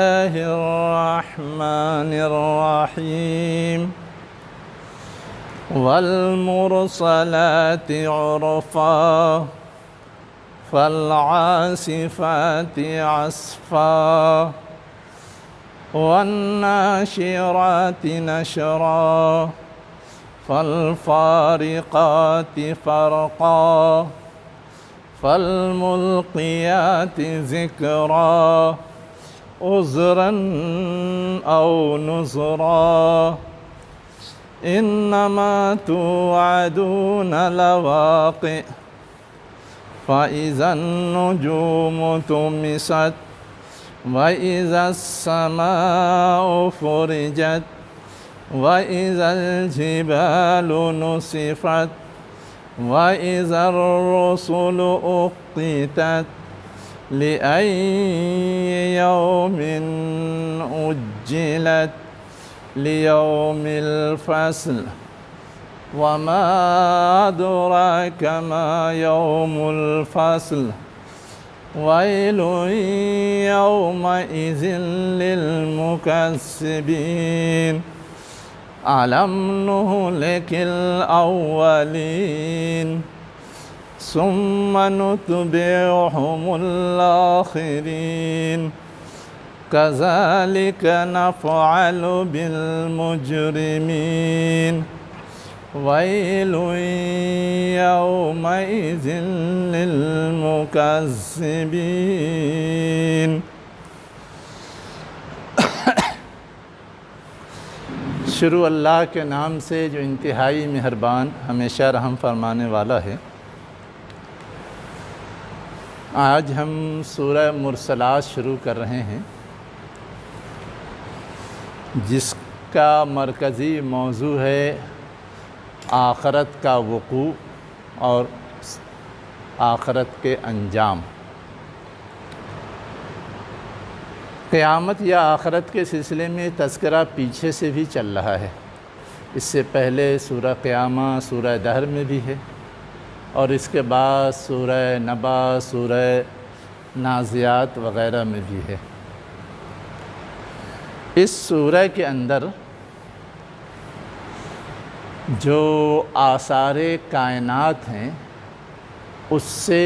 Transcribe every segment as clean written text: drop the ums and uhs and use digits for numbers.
الله الرحمن الرحيم والمرسلات عرفا فالعاصفات عصفا والناشرات نشرا فالفارقات فرقا فالملقيات ذكرا عذرا أو نذرا إنما توعدون لواقع فإذا النجوم طمست وإذا السماء فرجت وإذا الجبال نسفت وإذا الرسل أقتت لأي يوم أجلت ليوم الفصل وما أدراك ما يوم الفصل ويل يومئذ للمكذبين ألم نهلك الأولين ثم نتبعهم الآخرين كذلك نفعل بالمجرمين ويل يومئذ للمكذبين. شروع اللہ کے نام سے جو انتہائی مہربان ہمیشہ رحم فرمانے والا ہے۔ آج ہم سورہ مرسلات شروع کر رہے ہیں، جس کا مرکزی موضوع ہے آخرت کا وقوع اور آخرت کے انجام۔ قیامت یا آخرت کے سلسلے میں تذکرہ پیچھے سے بھی چل رہا ہے، اس سے پہلے سورہ قیامہ سورہ دہر میں بھی ہے، اور اس کے بعد سورہ نبا سورہ نازعات وغیرہ میں بھی ہے۔ اس سورہ کے اندر جو آثار کائنات ہیں اس سے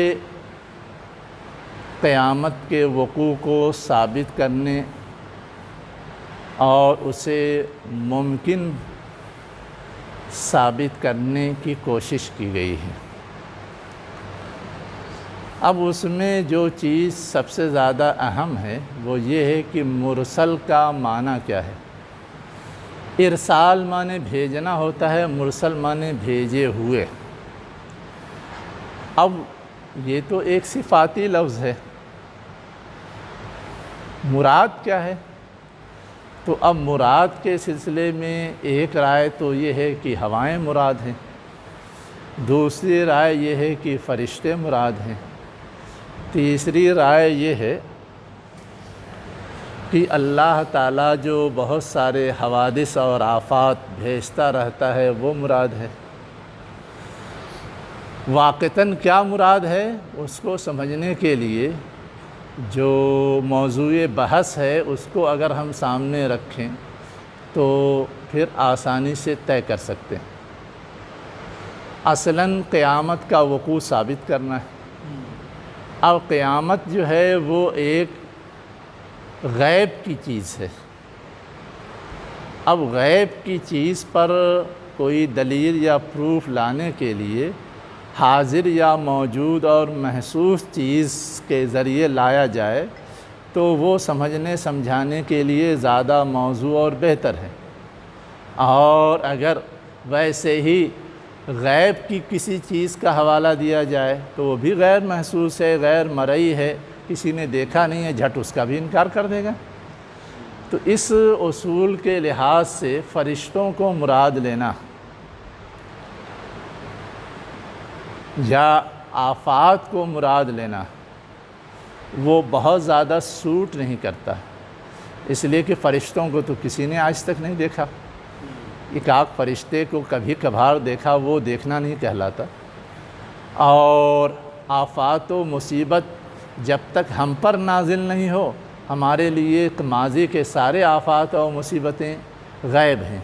قیامت کے وقوع کو ثابت کرنے اور اسے ممکن ثابت کرنے کی کوشش کی گئی ہے۔ اب اس میں جو چیز سب سے زیادہ اہم ہے وہ یہ ہے کہ مرسل کا معنی کیا ہے۔ ارسال معنی بھیجنا ہوتا ہے، مرسل معنی بھیجے ہوئے۔ اب یہ تو ایک صفاتی لفظ ہے، مراد کیا ہے؟ تو اب مراد کے سلسلے میں ایک رائے تو یہ ہے کہ ہوائیں مراد ہیں، دوسری رائے یہ ہے کہ فرشتے مراد ہیں، تیسری رائے یہ ہے کہ اللہ تعالیٰ جو بہت سارے حوادث اور آفات بھیجتا رہتا ہے وہ مراد ہے۔ واقعتاً کیا مراد ہے اس کو سمجھنے کے لیے جو موضوع بحث ہے اس کو اگر ہم سامنے رکھیں تو پھر آسانی سے طے کر سکتے ہیں۔ اصلاً قیامت کا وقوع ثابت کرنا ہے۔ اب قیامت جو ہے وہ ایک غیب کی چیز ہے۔ اب غیب کی چیز پر کوئی دلیل یا پروف لانے کے لیے حاضر یا موجود اور محسوس چیز کے ذریعے لایا جائے تو وہ سمجھنے سمجھانے کے لیے زیادہ موضوع اور بہتر ہے، اور اگر ویسے ہی غیب کی کسی چیز کا حوالہ دیا جائے تو وہ بھی غیر محسوس ہے، غیر مرئی ہے، کسی نے دیکھا نہیں ہے، جھٹ اس کا بھی انکار کر دے گا۔ تو اس اصول کے لحاظ سے فرشتوں کو مراد لینا یا آفات کو مراد لینا وہ بہت زیادہ سوٹ نہیں کرتا، اس لیے کہ فرشتوں کو تو کسی نے آج تک نہیں دیکھا۔ ایک آگ فرشتے کو کبھی کبھار دیکھا، وہ دیکھنا نہیں کہلاتا۔ اور آفات و مصیبت جب تک ہم پر نازل نہیں ہو ہمارے لیے ماضی کے سارے آفات اور مصیبتیں غائب ہیں،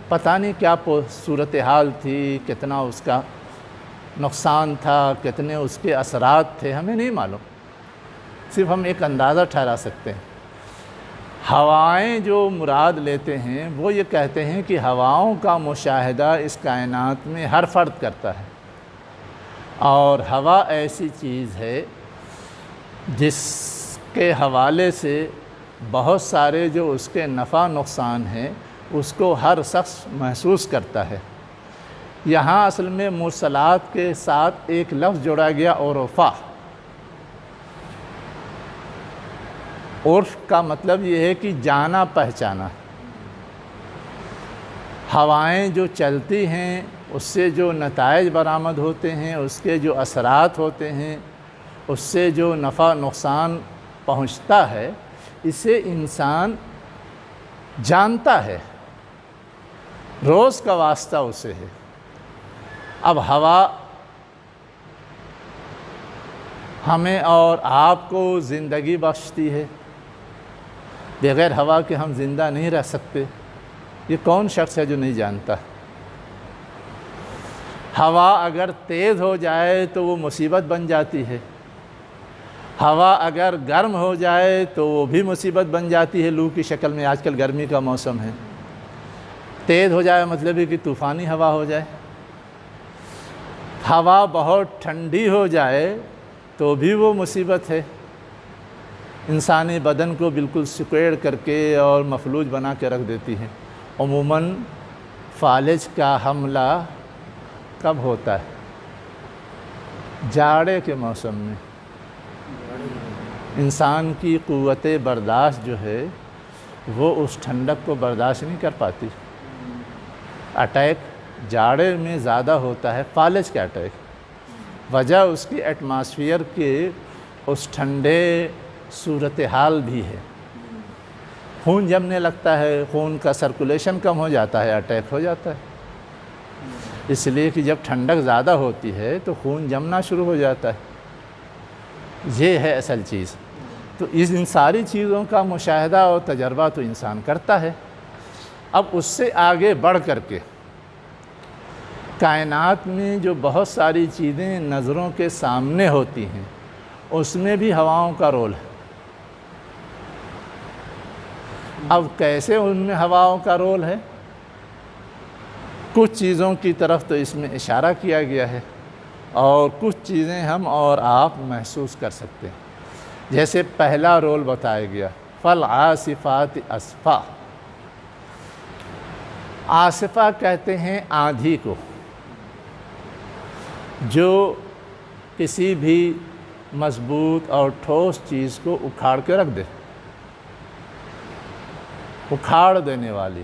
پتہ نہیں کیا صورتحال تھی، کتنا اس کا نقصان تھا، کتنے اس کے اثرات تھے، ہمیں نہیں معلوم، صرف ہم ایک اندازہ ٹھہرا سکتے ہیں۔ ہوائیں جو مراد لیتے ہیں وہ یہ کہتے ہیں کہ ہواؤں کا مشاہدہ اس کائنات میں ہر فرد کرتا ہے، اور ہوا ایسی چیز ہے جس کے حوالے سے بہت سارے جو اس کے نفع نقصان ہیں اس کو ہر شخص محسوس کرتا ہے۔ یہاں اصل میں مرسلات کے ساتھ ایک لفظ جوڑا گیا، عرفا۔ عرف کا مطلب یہ ہے کہ جانا پہچانا۔ ہوائیں جو چلتی ہیں اس سے جو نتائج برآمد ہوتے ہیں، اس کے جو اثرات ہوتے ہیں، اس سے جو نفع نقصان پہنچتا ہے، اسے انسان جانتا ہے، روز کا واسطہ اسے ہے۔ اب ہوا ہمیں اور آپ کو زندگی بخشتی ہے، بغیر ہوا کے ہم زندہ نہیں رہ سکتے، یہ کون شخص ہے جو نہیں جانتا؟ ہوا اگر تیز ہو جائے تو وہ مصیبت بن جاتی ہے، ہوا اگر گرم ہو جائے تو وہ بھی مصیبت بن جاتی ہے، لو کی شکل میں۔ آج کل گرمی کا موسم ہے، تیز ہو جائے مطلب ہے کہ طوفانی ہوا ہو جائے، ہوا بہت ٹھنڈی ہو جائے تو بھی وہ مصیبت ہے، انسانی بدن کو بالکل سکیڑ کر کے اور مفلوج بنا کے رکھ دیتی ہے۔ عموماً فالج کا حملہ کب ہوتا ہے؟ جاڑے کے موسم میں۔ انسان کی قوت برداشت جو ہے وہ اس ٹھنڈک کو برداشت نہیں کر پاتی۔ اٹیک جاڑے میں زیادہ ہوتا ہے، فالج کا اٹیک، وجہ اس کی ایٹماسفیئر کے اس ٹھنڈے صورتحال بھی ہے۔ خون جمنے لگتا ہے، خون کا سرکولیشن کم ہو جاتا ہے، اٹیک ہو جاتا ہے، اس لیے کہ جب ٹھنڈک زیادہ ہوتی ہے تو خون جمنا شروع ہو جاتا ہے۔ یہ ہے اصل چیز۔ تو ان ساری چیزوں کا مشاہدہ اور تجربہ تو انسان کرتا ہے۔ اب اس سے آگے بڑھ کر کے کائنات میں جو بہت ساری چیزیں نظروں کے سامنے ہوتی ہیں اس میں بھی ہواؤں کا رول ہے۔ اب کیسے ان میں ہواؤں کا رول ہے؟ کچھ چیزوں کی طرف تو اس میں اشارہ کیا گیا ہے، اور کچھ چیزیں ہم اور آپ محسوس کر سکتے ہیں۔ جیسے پہلا رول بتایا گیا، فالعاصفات عصفا۔ عاصفہ کہتے ہیں آندھی کو، جو کسی بھی مضبوط اور ٹھوس چیز کو اکھاڑ کے رکھ دے، اکھاڑ دینے والی۔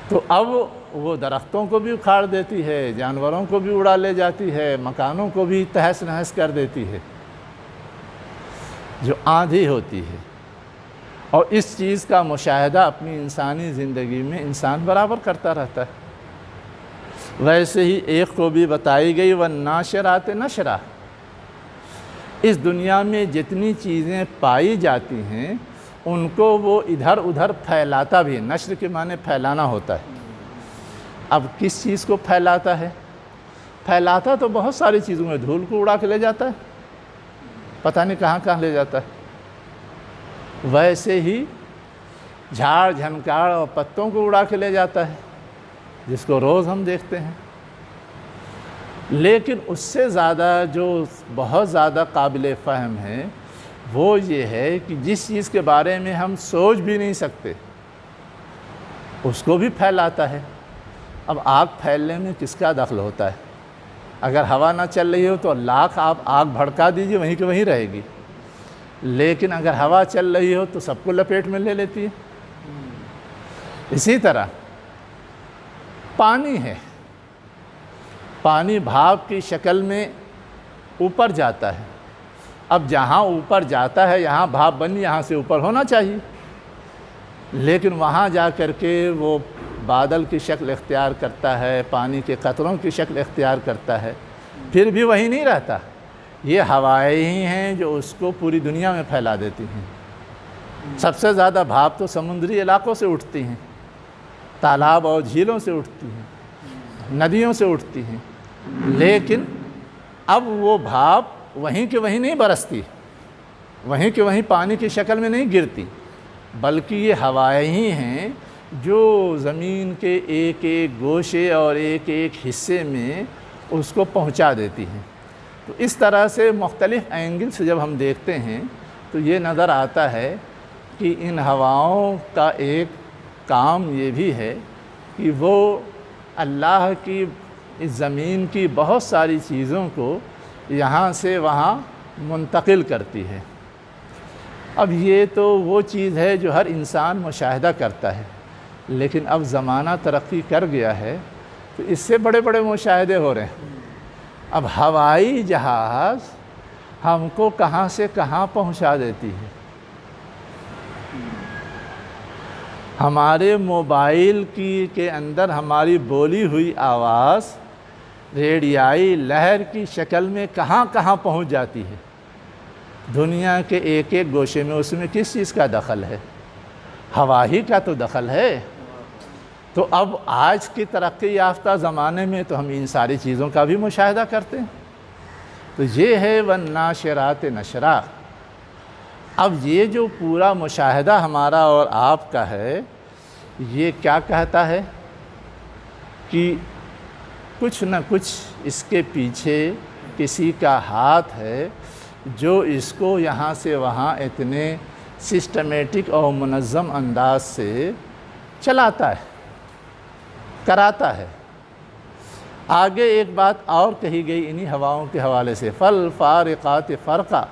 تو اب وہ درختوں کو بھی اکھاڑ دیتی ہے، جانوروں کو بھی اڑا لے جاتی ہے، مکانوں کو بھی تہس نہس کر دیتی ہے، جو آندھی ہوتی ہے۔ اور اس چیز کا مشاہدہ اپنی انسانی زندگی میں انسان برابر کرتا رہتا ہے۔ ویسے ہی ایک کو بھی بتائی گئی، وَالنَّاشِرَاتِ نَشْرًا۔ اس دنیا میں جتنی چیزیں پائی جاتی ہیں ان کو وہ ادھر ادھر پھیلاتا بھی ہے۔ نشر کے معنی پھیلانا ہوتا ہے۔ اب کس چیز کو پھیلاتا ہے؟ پھیلاتا تو بہت ساری چیزوں میں، دھول کو اڑا کے لے جاتا ہے، پتہ نہیں کہاں کہاں لے جاتا ہے۔ ویسے ہی جھاڑ جھنکاڑ اور پتوں کو اڑا کے لے جاتا ہے، جس کو روز ہم دیکھتے ہیں۔ لیکن اس سے زیادہ جو بہت زیادہ قابل فہم ہے وہ یہ ہے کہ جس چیز کے بارے میں ہم سوچ بھی نہیں سکتے اس کو بھی پھیلاتا ہے۔ اب آگ پھیلنے میں کس کا دخل ہوتا ہے؟ اگر ہوا نہ چل رہی ہو تو لاکھ آپ آگ بھڑکا دیجئے، وہیں کہ وہیں رہے گی، لیکن اگر ہوا چل رہی ہو تو سب کو لپیٹ میں لے لیتی ہے۔ اسی طرح پانی ہے، پانی بھاپ کی شکل میں اوپر جاتا ہے۔ اب جہاں اوپر جاتا ہے یہاں بھاپ بنی، یہاں سے اوپر ہونا چاہیے، لیکن وہاں جا کر کے وہ بادل کی شکل اختیار کرتا ہے، پانی کے قطروں کی شکل اختیار کرتا ہے، پھر بھی وہی نہیں رہتا، یہ ہوائیں ہی ہیں جو اس کو پوری دنیا میں پھیلا دیتی ہیں۔ سب سے زیادہ بھاپ تو سمندری علاقوں سے اٹھتی ہیں، تالاب اور جھیلوں سے اٹھتی ہیں، ندیوں سے اٹھتی ہیں، لیکن اب وہ بھاپ وہیں کہ وہیں نہیں برستی، وہیں کہ وہیں پانی کی شکل میں نہیں گرتی، بلکہ یہ ہوائیں ہی ہیں جو زمین کے ایک ایک گوشے اور ایک ایک حصے میں اس کو پہنچا دیتی ہیں۔ تو اس طرح سے مختلف اینگل سے جب ہم دیکھتے ہیں تو یہ نظر آتا ہے کہ ان ہواؤں کا ایک کام یہ بھی ہے کہ وہ اللہ کی اس زمین کی بہت ساری چیزوں کو یہاں سے وہاں منتقل کرتی ہے۔ اب یہ تو وہ چیز ہے جو ہر انسان مشاہدہ کرتا ہے، لیکن اب زمانہ ترقی کر گیا ہے تو اس سے بڑے بڑے مشاہدے ہو رہے ہیں۔ اب ہوائی جہاز ہم کو کہاں سے کہاں پہنچا دیتی ہے۔ ہمارے موبائل کے اندر ہماری بولی ہوئی آواز ریڈیائی لہر کی شکل میں کہاں کہاں پہنچ جاتی ہے۔ دنیا کے ایک ایک گوشے میں اس میں کس چیز کا دخل ہے؟ ہوا ہی کا تو دخل ہے۔ تو اب آج کی ترقی یافتہ زمانے میں تو ہم ان ساری چیزوں کا بھی مشاہدہ کرتے ہیں۔ تو یہ ہے والناشرات نشرا۔ اب یہ جو پورا مشاہدہ ہمارا اور آپ کا ہے، یہ کیا کہتا ہے کہ کچھ نہ کچھ اس کے پیچھے کسی کا ہاتھ ہے جو اس کو یہاں سے وہاں اتنے سسٹمیٹک اور منظم انداز سے چلاتا ہے، کراتا ہے۔ آگے ایک بات اور کہی گئی انہی ہواؤں کے حوالے سے، فالفارقات فرقا۔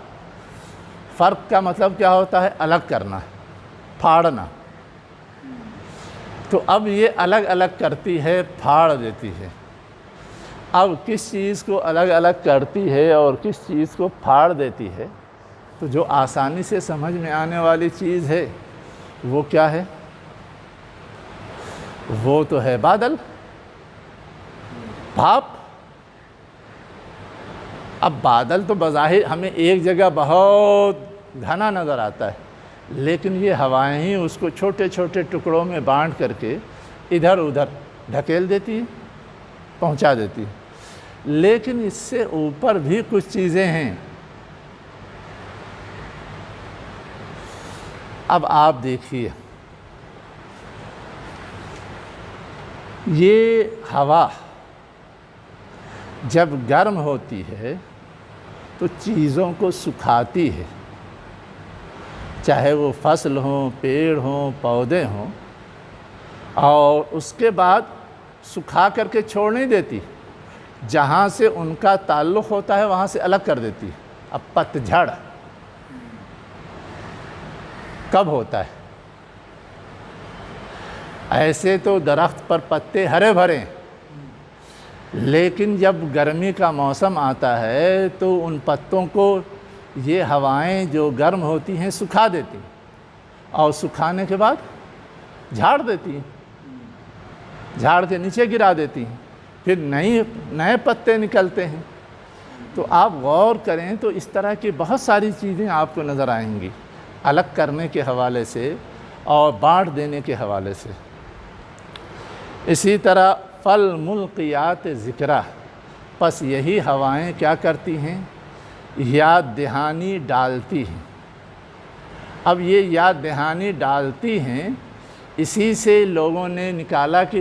فرق کا مطلب کیا ہوتا ہے؟ الگ کرنا، پھاڑنا۔ تو اب یہ الگ الگ کرتی ہے، پھاڑ دیتی ہے۔ اب کس چیز کو الگ الگ کرتی ہے اور کس چیز کو پھاڑ دیتی ہے؟ تو جو آسانی سے سمجھ میں آنے والی چیز ہے وہ کیا ہے؟ وہ تو ہے بادل، بھاپ۔ اب بادل تو بظاہر ہمیں ایک جگہ بہت گھنا نظر آتا ہے، لیکن یہ ہوائیں ہی اس کو چھوٹے چھوٹے ٹکڑوں میں بانٹ کر کے ادھر ادھر ڈھکیل دیتی ہے، پہنچا دیتی ہے۔ لیکن اس سے اوپر بھی کچھ چیزیں ہیں۔ اب آپ دیکھیے، یہ ہوا جب گرم ہوتی ہے تو چیزوں کو سکھاتی ہے، چاہے وہ فصل ہوں، پیڑ ہوں، پودے ہوں، اور اس کے بعد سکھا کر کے چھوڑ نہیں دیتی، جہاں سے ان کا تعلق ہوتا ہے وہاں سے الگ کر دیتی۔ اب پت جھڑ کب ہوتا ہے؟ ایسے تو درخت پر پتے ہرے بھرے، لیکن جب گرمی کا موسم آتا ہے تو ان پتوں کو یہ ہوائیں جو گرم ہوتی ہیں سکھا دیتی، اور سکھانے کے بعد جھاڑ دیتی ہیں، جھاڑ کے نیچے گرا دیتی ہیں، پھر نئے پتے نکلتے ہیں۔ تو آپ غور کریں تو اس طرح کی بہت ساری چیزیں آپ کو نظر آئیں گی، الگ کرنے کے حوالے سے اور بانٹ دینے کے حوالے سے۔ اسی طرح فالملقیات ذکرا، پس یہی ہوائیں کیا کرتی ہیں؟ یاد دہانی ڈالتی ہیں۔ اب یہ یاد دہانی ڈالتی ہیں، اسی سے لوگوں نے نکالا کہ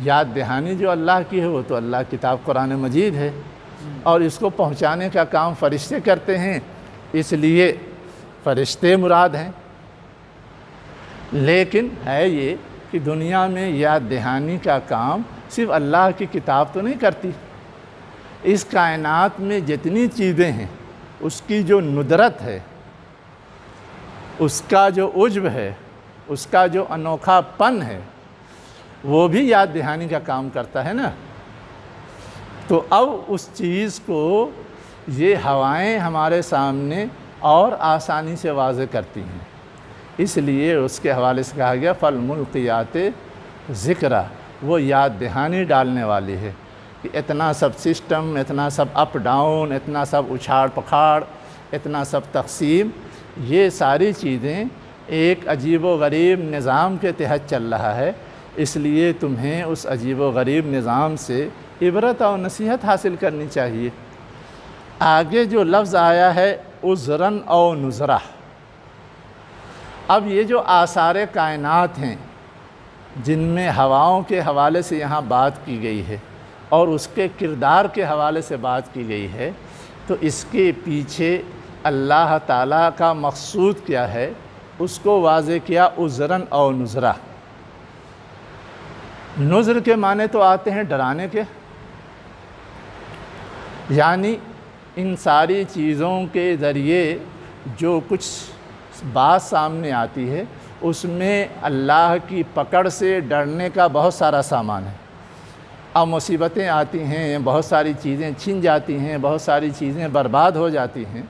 یاد دہانی جو اللہ کی ہے وہ تو اللہ کتاب قرآن مجید ہے، اور اس کو پہنچانے کا کام فرشتے کرتے ہیں، اس لیے فرشتے مراد ہیں۔ لیکن ہے یہ کہ دنیا میں یاد دہانی کا کام صرف اللہ کی کتاب تو نہیں کرتی، اس کائنات میں جتنی چیزیں ہیں اس کی جو ندرت ہے، اس کا جو عجب ہے، اس کا جو انوکھا پن ہے، وہ بھی یاد دہانی کا کام کرتا ہے نا۔ تو اب اس چیز کو یہ ہوائیں ہمارے سامنے اور آسانی سے واضح کرتی ہیں، اس لیے اس کے حوالے سے کہا گیا فالملقیات ذکرا، وہ یاد دہانی ڈالنے والی ہے۔ کہ اتنا سب سسٹم، اتنا سب اپ ڈاؤن، اتنا سب اچھاڑ پکھاڑ، اتنا سب تقسیم، یہ ساری چیزیں ایک عجیب و غریب نظام کے تحت چل رہا ہے۔ اس لیے تمہیں اس عجیب و غریب نظام سے عبرت اور نصیحت حاصل کرنی چاہیے۔ آگے جو لفظ آیا ہے عذراً او نذرا، اب یہ جو آثار کائنات ہیں جن میں ہواؤں کے حوالے سے یہاں بات کی گئی ہے اور اس کے کردار کے حوالے سے بات کی گئی ہے، تو اس کے پیچھے اللہ تعالیٰ کا مقصود کیا ہے اس کو واضح کیا عذراً او نذرا۔ نذر کے معنی تو آتے ہیں ڈرانے کے، یعنی ان ساری چیزوں کے ذریعے جو کچھ بات سامنے آتی ہے اس میں اللہ کی پکڑ سے ڈرنے کا بہت سارا سامان ہے۔ اب مصیبتیں آتی ہیں، بہت ساری چیزیں چھن جاتی ہیں، بہت ساری چیزیں برباد ہو جاتی ہیں،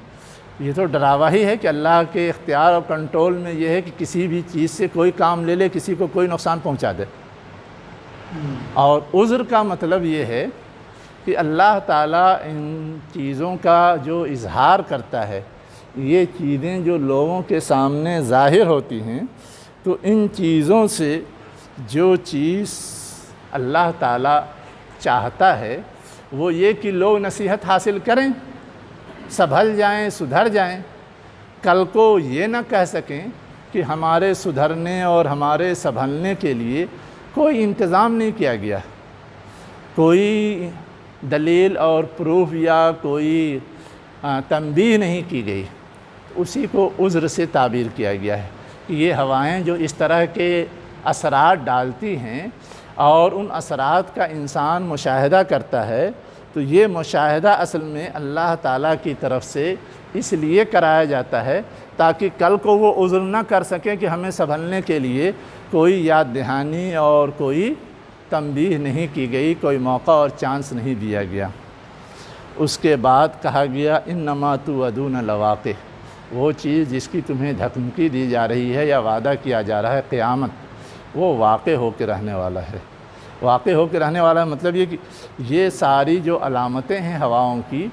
یہ تو ڈراوا ہی ہے کہ اللہ کے اختیار اور کنٹرول میں یہ ہے کہ کسی بھی چیز سے کوئی کام لے لے، کسی کو کوئی نقصان پہنچا دے۔ اور عذر کا مطلب یہ ہے کہ اللہ تعالیٰ ان چیزوں کا جو اظہار کرتا ہے، یہ چیزیں جو لوگوں کے سامنے ظاہر ہوتی ہیں، تو ان چیزوں سے جو چیز اللہ تعالیٰ چاہتا ہے وہ یہ کہ لوگ نصیحت حاصل کریں، سنبھل جائیں، سدھر جائیں، کل کو یہ نہ کہہ سکیں کہ ہمارے سدھرنے اور ہمارے سنبھلنے کے لیے کوئی انتظام نہیں کیا گیا، کوئی دلیل اور پروف یا کوئی تنبیہ نہیں کی گئی۔ اسی کو عذر سے تعبیر کیا گیا ہے کہ یہ ہوائیں جو اس طرح کے اثرات ڈالتی ہیں اور ان اثرات کا انسان مشاہدہ کرتا ہے، تو یہ مشاہدہ اصل میں اللہ تعالیٰ کی طرف سے اس لیے کرایا جاتا ہے تاکہ کل کو وہ عذر نہ کر سکیں کہ ہمیں سنبھلنے کے لیے کوئی یاد دہانی اور کوئی تنبیہ نہیں کی گئی، کوئی موقع اور چانس نہیں دیا گیا۔ اس کے بعد کہا گیا انما توعدون لواقع، وہ چیز جس کی تمہیں دھمکی دی جا رہی ہے یا وعدہ کیا جا رہا ہے قیامت، وہ واقع ہو کے رہنے والا ہے۔ واقع ہو کے رہنے والا مطلب یہ کہ یہ ساری جو علامتیں ہیں ہواؤں کی،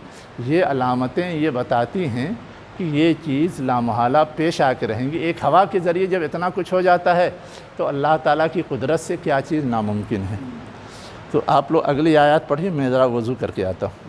یہ علامتیں یہ بتاتی ہیں کہ یہ چیز لامحالہ پیش آ کے رہیں گی۔ ایک ہوا کے ذریعے جب اتنا کچھ ہو جاتا ہے تو اللہ تعالیٰ کی قدرت سے کیا چیز ناممکن ہے۔ تو آپ لوگ اگلی آیات پڑھیں، میں ذرا وضو کر کے آتا ہوں۔